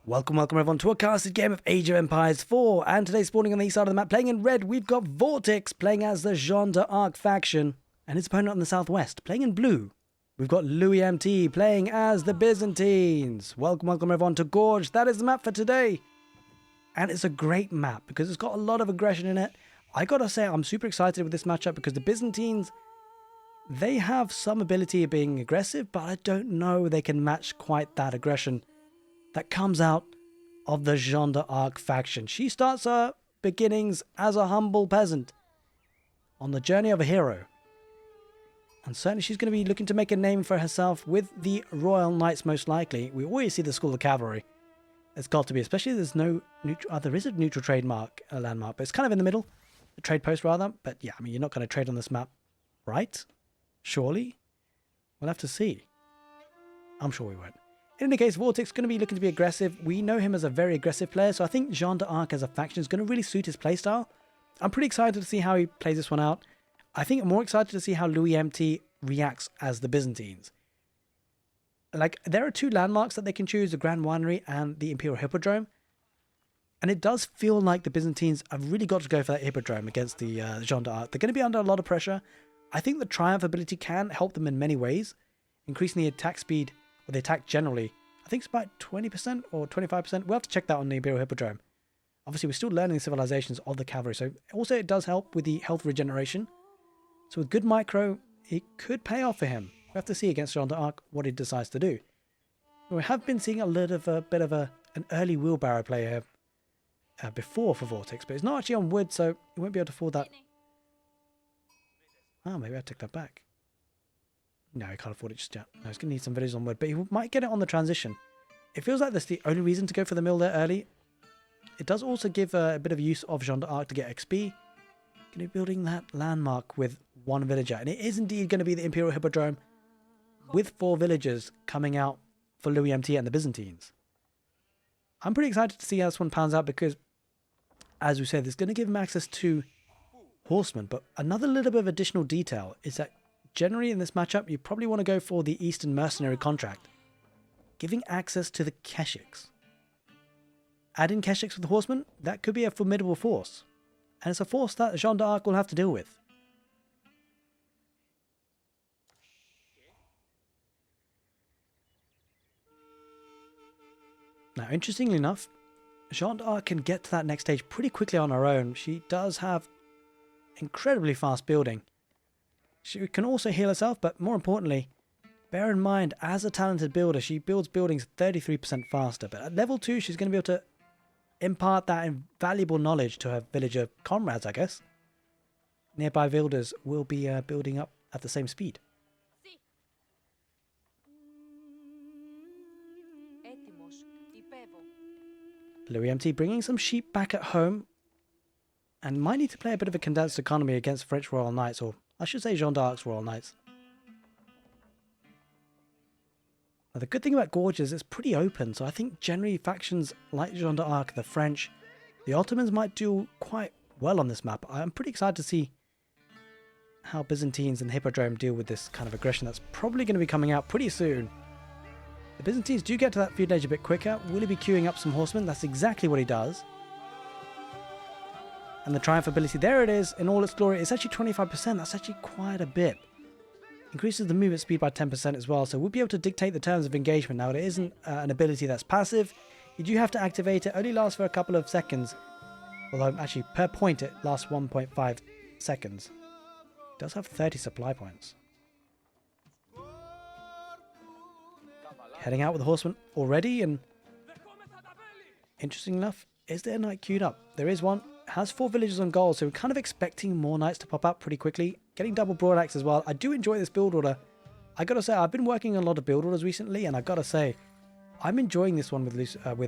Welcome everyone to a casted game of Age of Empires 4, and today spawning on the east side of the map, playing in red, we've got Vortix, playing as the Jeanne d'Arc faction, and his opponent on the southwest, playing in blue. We've got Louis MT, playing as the Byzantines. Welcome everyone to Gorge. That is the map for today. And it's a great map, because it's got a lot of aggression in it. I gotta say, I'm super excited with this matchup, because the Byzantines, they have some ability of being aggressive, but I don't know they can match quite that aggression that comes out of the Jeanne d'Arc faction. She starts her beginnings as a humble peasant on the journey of a hero. And certainly she's going to be looking to make a name for herself with the Royal Knights most likely. We always see the School of Cavalry. It's got to be, especially there's no neutral, there is a neutral trademark, a landmark, but it's kind of in the middle. A trade post rather. But yeah, I mean, you're not going to trade on this map, right? Surely? We'll have to see. I'm sure we won't. In any case, Vortix is going to be looking to be aggressive. We know him as a very aggressive player, so I think Jeanne d'Arc as a faction is going to really suit his playstyle. I'm pretty excited to see how he plays this one out. I think I'm more excited to see how Louis MT reacts as the Byzantines. Like, there are two landmarks that they can choose, the Grand Winery and the Imperial Hippodrome. And it does feel like the Byzantines have really got to go for that Hippodrome against the Jeanne d'Arc. They're going to be under a lot of pressure. I think the Triumph ability can help them in many ways, increasing the attack speed, or the attack generally. I think it's about 20% or 25%. We'll have to check that on the Imperial Hippodrome. Obviously, we're still learning the civilizations of the cavalry, so also it does help with the health regeneration. So with good micro, it could pay off for him. We have to see against Jeanne d'Arc what he decides to do. We have been seeing a little bit of an early wheelbarrow player before for Vortix, but it's not actually on wood, so he won't be able to afford that. Oh, maybe I'll take that back. No, he can't afford it just yet. No, he's going to need some villages on wood, but he might get it on the transition. It feels like that's the only reason to go for the mill there early. It does also give a bit of use of Jeanne d'Arc to get XP. Going to be building that landmark with one villager, and it is indeed going to be the Imperial Hippodrome with 4 villagers coming out for Louis MT and the Byzantines. I'm pretty excited to see how this one pans out because, as we said, it's going to give him access to horsemen, but another little bit of additional detail is that generally in this matchup, you probably want to go for the Eastern Mercenary contract, giving access to the Keshiks. Add in Keshiks with the horsemen, that could be a formidable force. And it's a force that Jeanne d'Arc will have to deal with. Now, interestingly enough, Jeanne d'Arc can get to that next stage pretty quickly on her own. She does have incredibly fast building. She can also heal herself, but more importantly, bear in mind, as a talented builder, she builds buildings 33% faster. But at level 2, she's going to be able to impart that invaluable knowledge to her villager comrades, I guess. Nearby builders will be building up at the same speed. Louis MT bringing some sheep back at home, and might need to play a bit of a condensed economy against French Royal Knights, or I should say Jeanne d'Arc's Royal Knights. Now, the good thing about Gorge is it's pretty open, so I think generally factions like Jeanne d'Arc, the French, the Ottomans might do quite well on this map. I'm pretty excited to see how Byzantines and Hippodrome deal with this kind of aggression that's probably going to be coming out pretty soon. The Byzantines do get to that feudal age a bit quicker. Will he be queuing up some horsemen? That's exactly what he does. And the Triumph ability, there it is, in all its glory. It's actually 25%, that's actually quite a bit. Increases the movement speed by 10% as well, so we'll be able to dictate the terms of engagement. Now, it isn't an ability that's passive. You do have to activate it, only lasts for a couple of seconds. Although, actually, per point, it lasts 1.5 seconds. It does have 30 supply points. Heading out with the horseman already, and interesting enough, is there a knight queued up? There is one. Has 4 villagers on goal, so we're kind of expecting more knights to pop up pretty quickly. Getting double broadaxe as well. I do enjoy this build order. I gotta say, I've been working on a lot of build orders recently, and I gotta say, I'm enjoying this one with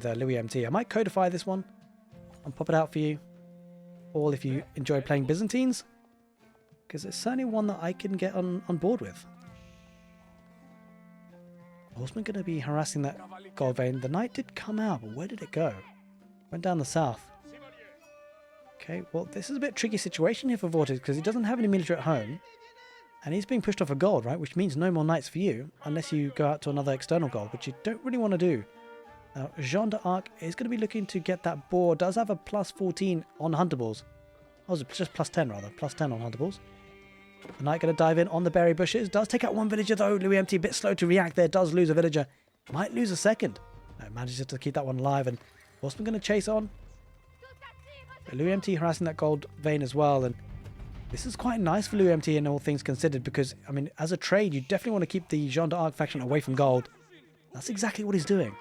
Louis MT. I might codify this one and pop it out for you, all if you enjoy playing Byzantines, because it's certainly one that I can get on board with. Horseman gonna be harassing that gold vein. The knight did come out, but where did it go? Went down the south. Okay, well, this is a bit tricky situation here for Vortix because he doesn't have any military at home. And he's being pushed off a gold, right? Which means no more knights for you unless you go out to another external gold, which you don't really want to do. Now, Jeanne d'Arc is going to be looking to get that boar. Does have a plus 14 on huntables. Oh, was it just plus 10 rather? Plus 10 on huntables. The knight going to dive in on the berry bushes. Does take out one villager though. Louis MT a bit slow to react there. Does lose a villager. Might lose a second. No, manages to keep that one alive. And Horseman going to chase on. But Louis MT harassing that gold vein as well. And this is quite nice for Louis MT in all things considered. Because, I mean, as a trade, you definitely want to keep the Jeanne d'Arc faction away from gold. That's exactly what he's doing.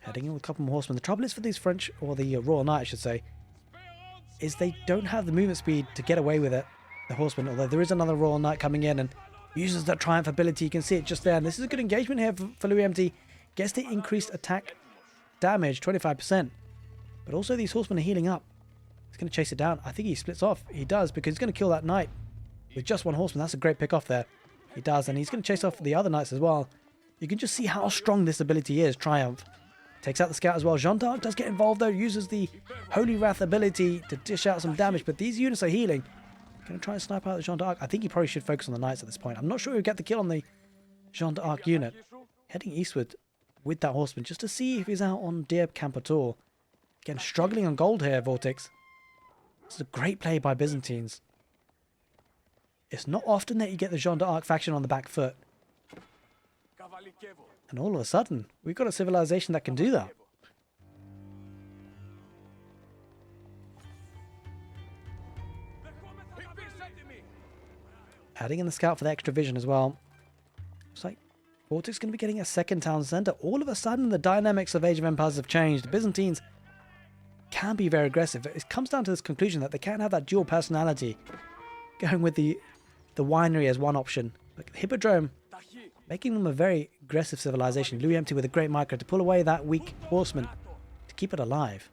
Heading in with a couple more horsemen. The trouble is for these French, or the Royal Knight I should say, is they don't have the movement speed to get away with it, the horsemen, although there is another Royal Knight coming in and uses that Triumph ability. You can see it just there, and this is a good engagement here for Louis MT. Gets the increased attack damage, 25%, but also these horsemen are healing up. He's going to chase it down. I think he splits off. He does, because he's going to kill that knight with just one horseman. That's a great pick off there. He does, and he's going to chase off the other knights as well. You can just see how strong this ability is, Triumph. Takes out the scout as well. Jeanne d'Arc does get involved though. Uses the Holy Wrath ability to dish out some damage. But these units are healing. Going to try and snipe out the Jeanne d'Arc. I think he probably should focus on the knights at this point. I'm not sure he'll get the kill on the Jeanne d'Arc unit. Heading eastward with that horseman just to see if he's out on deer camp at all. Again, struggling on gold here, Vortix. This is a great play by Byzantines. It's not often that you get the Jeanne d'Arc faction on the back foot. And all of a sudden, we've got a civilization that can do that. Adding in the scout for the extra vision as well. Looks like Vortix going to be getting a second town centre. All of a sudden, the dynamics of Age of Empires have changed. The Byzantines can be very aggressive. It comes down to this conclusion that they can't have that dual personality. Going with the winery as one option. Like Hippodrome, making them a very aggressive civilization. Louis MT with a great micro to pull away that weak horseman to keep it alive.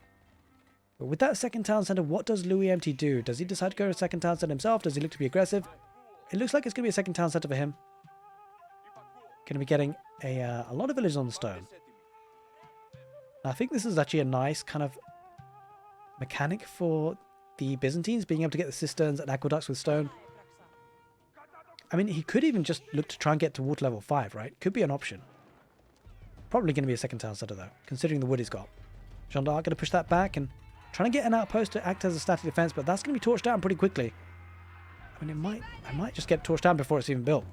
But with that second town centre, what does Louis MT do? Does he decide to go to a second town centre himself? Does he look to be aggressive? It looks like it's going to be a second town centre for him. Going to be getting a lot of villages on the stone. Now, I think this is actually a nice kind of mechanic for the Byzantines, being able to get the cisterns and aqueducts with stone. I mean, he could even just look to try and get to water level 5, right? Could be an option. Probably going to be a second town centre, though, considering the wood he's got. Jeanne d'Arc going to push that back and trying to get an outpost to act as a static defence, but that's going to be torched down pretty quickly. I mean, I might just get torched down before it's even built.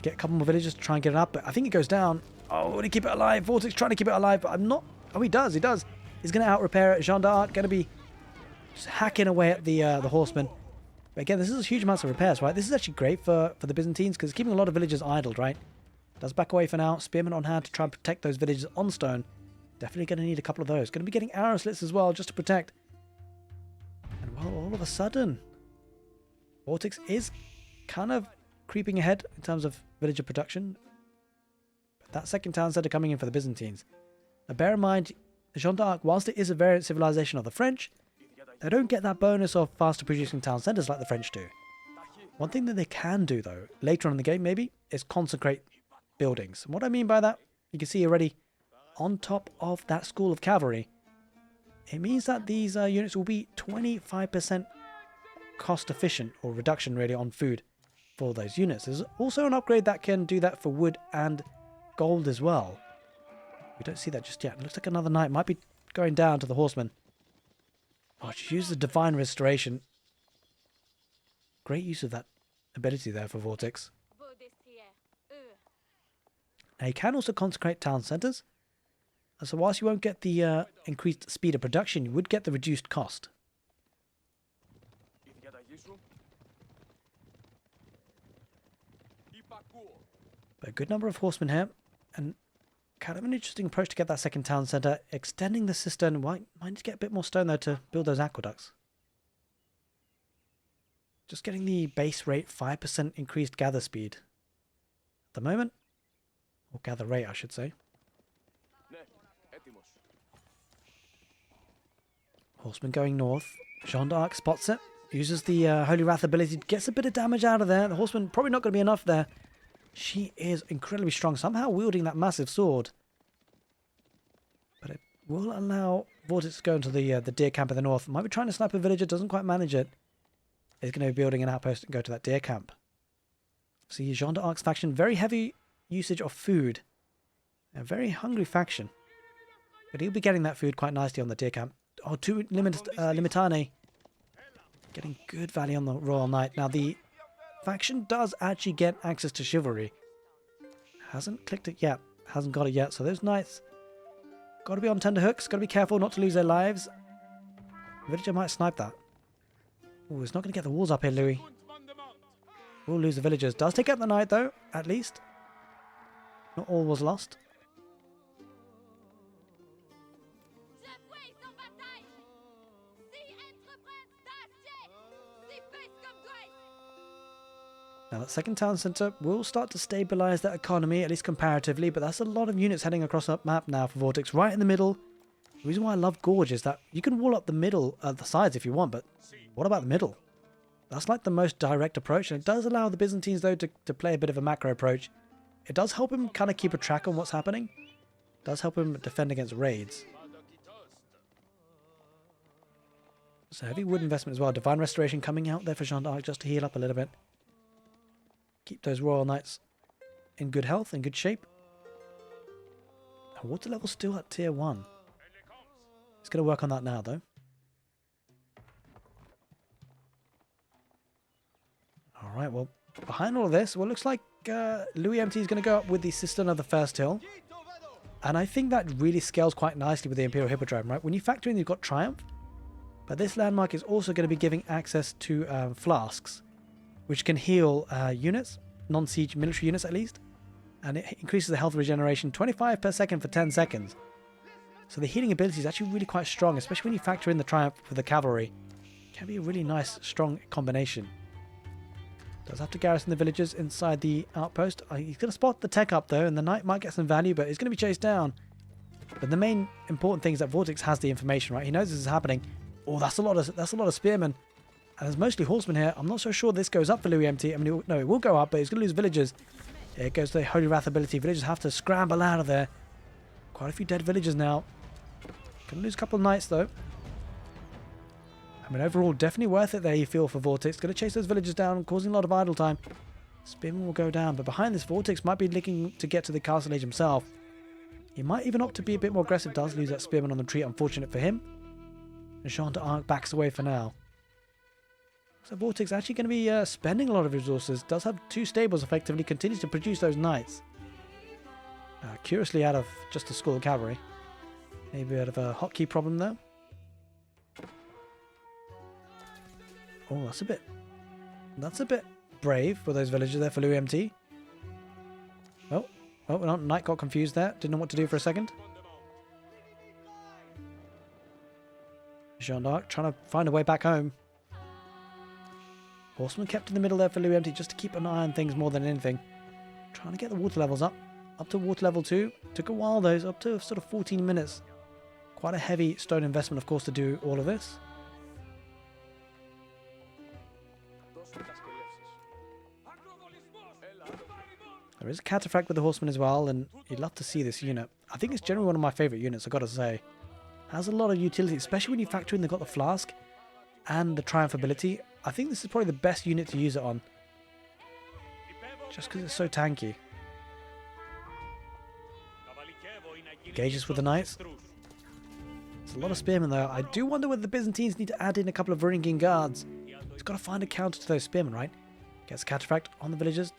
Get a couple more villagers to try and get it up, but I think it goes down. Oh, will he keep it alive? Vortix trying to keep it alive, but I'm not... Oh, he does, he does. He's going to out-repair it. Jeanne d'Arc going to be just hacking away at the horsemen. But again, this is huge amounts of repairs, right? This is actually great for the Byzantines because it's keeping a lot of villagers idled, right? Does back away for now. Spearmen on hand to try and protect those villages on stone. Definitely going to need a couple of those. Going to be getting arrow slits as well just to protect. And well, all of a sudden, Vortix is kind of creeping ahead in terms of villager production. But that second town centre coming in for the Byzantines. Now bear in mind, Jeanne d'Arc, whilst it is a variant civilization of the French, they don't get that bonus of faster producing town centres like the French do. One thing that they can do though, later on in the game maybe, is consecrate buildings. And what I mean by that, you can see already on top of that school of cavalry, it means that these units will be 25% cost efficient, or reduction really, on food for those units. There's also an upgrade that can do that for wood and gold as well. We don't see that just yet. It looks like another knight might be going down to the horseman. Oh, she used the Divine Restoration. Great use of that ability there for Vortix. Now you can also consecrate town centres. So whilst you won't get the increased speed of production, you would get the reduced cost. But a good number of horsemen here. And kind of an interesting approach to get that second town centre. Extending the cistern. Might need to get a bit more stone though to build those aqueducts. Just getting the base rate 5% increased gather speed at the moment. Or gather rate, I should say. Horseman going north. Jeanne d'Arc spots it. Uses the Holy Wrath ability. Gets a bit of damage out of there. The horseman probably not going to be enough there. She is incredibly strong. Somehow wielding that massive sword. But it will allow Vortix to go into the deer camp in the north. Might be trying to snipe a villager. Doesn't quite manage it. Is going to be building an outpost and go to that deer camp. See, Jeanne d'Arc's faction, very heavy usage of food. A very hungry faction. But he'll be getting that food quite nicely on the tier camp. Oh, 2 Limitane. Getting good value on the Royal Knight. Now, the faction does actually get access to chivalry. Hasn't clicked it yet. Hasn't got it yet. So those knights got to be on tender hooks. Got to be careful not to lose their lives. Villager might snipe that. Oh, he's not going to get the walls up here, Louis. We'll lose the villagers. Does take out the knight, though, at least. Not all was lost. Now that second town centre will start to stabilise that economy, at least comparatively, but that's a lot of units heading across that map now for Vortix, right in the middle. The reason why I love Gorge is that you can wall up the middle, the sides if you want, but what about the middle? That's like the most direct approach, and it does allow the Byzantines though to play a bit of a macro approach. It does help him kind of keep a track on what's happening. It does help him defend against raids. So heavy wood investment as well. Divine Restoration coming out there for Jeanne d'Arc just to heal up a little bit. Keep those Royal Knights in good health, in good shape. And water level's still at tier 1. He's going to work on that now, though. Alright, well, behind all of this, well, it looks like Louis MT is going to go up with the Cistern of the First Hill. And I think that really scales quite nicely with the Imperial Hippodrome, right? When you factor in you've got Triumph, but this landmark is also going to be giving access to flasks, which can heal units, non-siege military units at least, and it increases the health regeneration 25 per second for 10 seconds. So the healing ability is actually really quite strong, especially when you factor in the Triumph with the cavalry. It can be a really nice, strong combination. Does have to garrison the villagers inside the outpost. He's going to spot the tech up though, and the knight might get some value, but he's going to be chased down. But the main important thing is that Vortix has the information, right? He knows this is happening. Oh, that's a lot of spearmen. And there's mostly horsemen here. I'm not so sure this goes up for Louis MT. I mean, no, it will go up, but he's going to lose villagers. Here it goes to the Holy Wrath ability. Villagers have to scramble out of there. Quite a few dead villagers now. Going to lose a couple of knights, though. I mean, overall, definitely worth it there, you feel, for Vortix. Going to chase those villagers down, causing a lot of idle time. Spearman will go down, but behind this, Vortix might be looking to get to the castle age himself. He might even opt to be a bit more aggressive. Does lose that spearman on the tree, unfortunate for him. And Jeanne d'Arc backs away for now. So Vortix actually going to be spending a lot of resources. Does have 2 stables effectively. Continues to produce those knights. Curiously out of just a school of cavalry. Maybe a bit of a hotkey problem though. Oh, that's a bit brave for those villagers there for Louis MT. Oh, no, knight got confused there. Didn't know what to do for a second. Jeanne d'Arc trying to find a way back home. Horseman kept in the middle there for Louis MT just to keep an eye on things more than anything. Trying to get the water levels up to water level 2. Took a while though, up to sort of 14 minutes. Quite a heavy stone investment, of course, to do all of this. There is a cataphract with the horseman as well, and you'd love to see this unit. I think it's generally one of my favourite units, I've got to say. Has a lot of utility, especially when you factor in they've got the flask and the Triumph ability. I think this is probably the best unit to use it on. Just because it's so tanky. Engages with the knights. There's a lot of spearmen though. I do wonder whether the Byzantines need to add in a couple of Varangian guards. He's got to find a counter to those spearmen, right? Gets a cataphract on the villagers.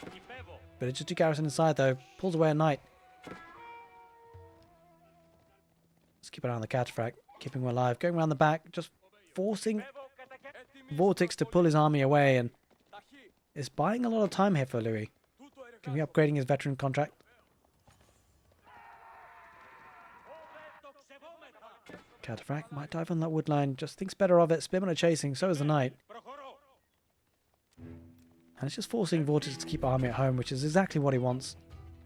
Villagers do garrison inside though. Pulls away a knight. Let's keep an eye on the cataphract. Keeping him alive. Going around the back. Just forcing Vortix to pull his army away. And it's buying a lot of time here for Louis. Can be upgrading his veteran contract. Cataphract might dive on that wood line. Just thinks better of it. Spearmen are chasing. So is the knight. And it's just forcing Vortix to keep army at home, which is exactly what he wants.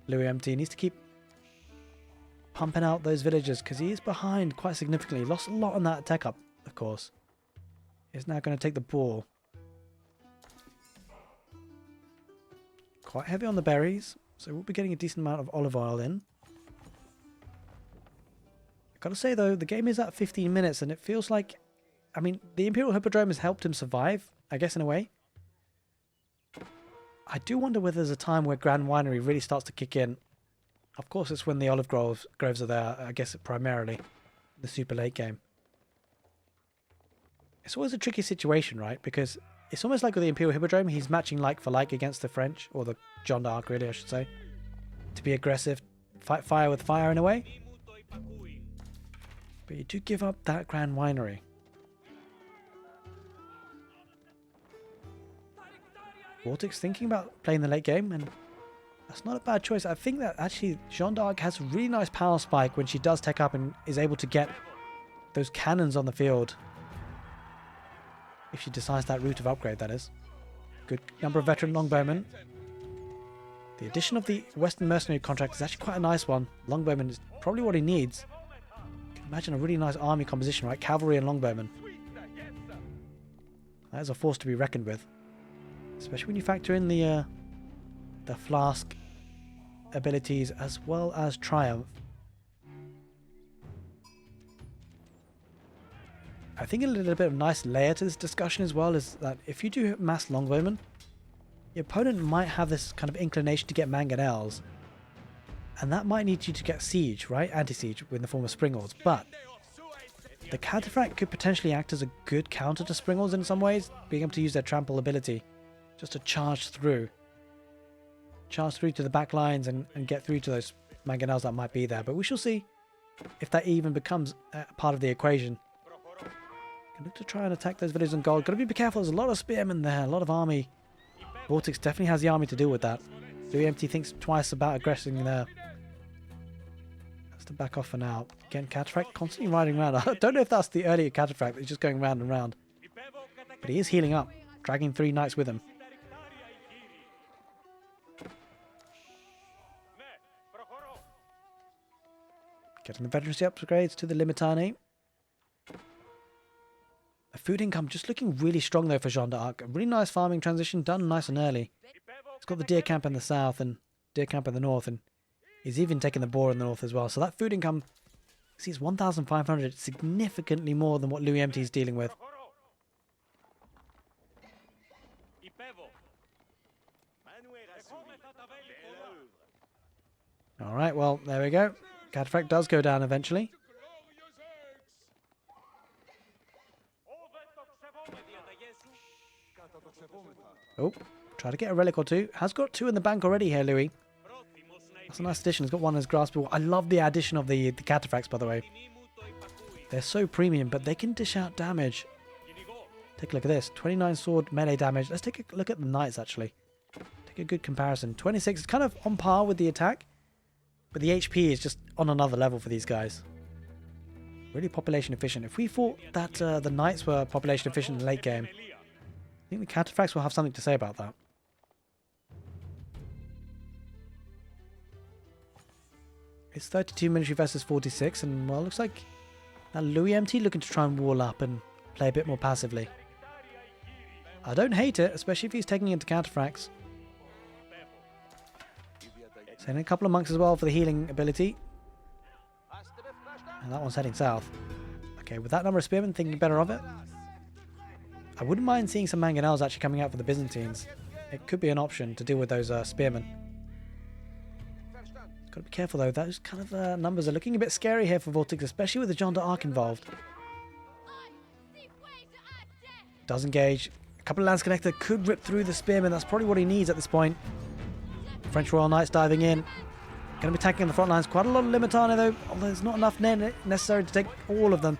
Louis MT needs to keep pumping out those villagers because he is behind quite significantly. He lost a lot on that attack up, of course. He's now going to take the ball. Quite heavy on the berries, so we'll be getting a decent amount of olive oil in. I've got to say though, the game is at 15 minutes and it feels like, I mean, the Imperial Hippodrome has helped him survive, I guess in a way. I do wonder whether there's a time where Grand Winery really starts to kick in. Of course, it's when the olive groves are there, I guess primarily, the super late game. It's always a tricky situation, right? Because it's almost like with the Imperial Hippodrome, he's matching like for like against the French, or the Jeanne d'Arc really, I should say. To be aggressive, fight fire with fire in a way. But you do give up that Grand Winery. Vortix thinking about playing the late game, and that's not a bad choice. I think that actually Jeanne d'Arc has a really nice power spike when she does tech up and is able to get those cannons on the field. If she decides that route of upgrade, that is. Good number of veteran longbowmen. The addition of the Western Mercenary contract is actually quite a nice one. Longbowman is probably what he needs. You can imagine a really nice army composition, right? Cavalry and longbowmen. That is a force to be reckoned with. Especially when you factor in the flask abilities as well as triumph. I think a little bit of nice layer to this discussion as well is that if you do mass longbowmen, your opponent might have this kind of inclination to get mangonels, and that might need you to get siege, right? Anti-siege in the form of springles, but the cataphract could potentially act as a good counter to springles in some ways, being able to use their trample ability just to charge through to the back lines and get through to those mangonels that might be there. But we shall see if that even becomes part of the equation. Can look to try and attack those villages in gold. Gotta be careful, there's a lot of spearmen there, a lot of army. Vortix definitely has the army to deal with that. Louis Empty thinks twice about aggressing there. Has to back off for now. Again, Cataphract constantly riding around. I don't know if that's the earlier Cataphract, he's just going round and round. But he is healing up, dragging 3 knights with him. Getting the veterancy upgrades to the Limitani. The food income just looking really strong though for Jeanne d'Arc. A really nice farming transition done nice and early. It's got the deer camp in the south and deer camp in the north, and he's even taking the boar in the north as well. So that food income, see, it's 1,500, significantly more than what Louis Empty is dealing with. Alright, well, there we go. Cataphract does go down eventually. Oh, try to get a relic or two. Has got 2 in the bank already here, Louis. That's a nice addition. He's got 1 in his grasp. I love the addition of the cataphracts, by the way. They're so premium, but they can dish out damage. Take a look at this. 29 sword melee damage. Let's take a look at the knights, actually. Take a good comparison. 26 is kind of on par with the attack, but the HP is just on another level for these guys. Really population efficient. If we thought that the knights were population efficient in the late game, I think the cataphracts will have something to say about that. It's 32 military versus 46, and well, looks like now Louis Empty looking to try and wall up and play a bit more passively. I don't hate it, especially if he's taking into cataphracts. Sending a couple of monks as well for the healing ability. And that one's heading south. Okay, with that number of spearmen, thinking better of it. I wouldn't mind seeing some mangonels actually coming out for the Byzantines. It could be an option to deal with those spearmen. Got to be careful though, those kind of numbers are looking a bit scary here for Vortix, especially with the Jeanne d'Arc involved. Does engage. A couple of Lance Connector could rip through the spearmen, that's probably what he needs at this point. French Royal Knights diving in. Going to be attacking the front lines. Quite a lot of Limitani though, although there's not enough necessary to take all of them.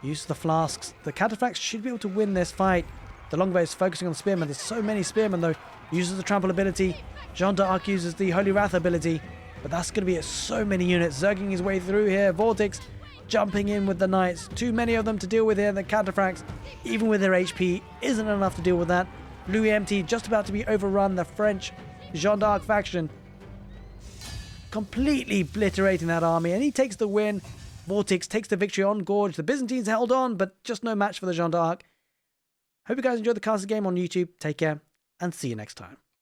Use the flasks. The cataphracts should be able to win this fight. The longbow is focusing on the spearmen. There's so many spearmen though. Uses the trample ability. Jeanne d'Arc uses the Holy Wrath ability. But that's going to be so many units. Zerging his way through here. Vortix jumping in with the knights. Too many of them to deal with here. The cataphracts, even with their HP, isn't enough to deal with that. Louis Empty just about to be overrun. The French Jeanne d'Arc faction completely obliterating that army. And he takes the win. Vortix takes the victory on Gorge. The Byzantines held on, but just no match for the Jeanne d'Arc. Hope you guys enjoyed the castle game on YouTube. Take care, and see you next time.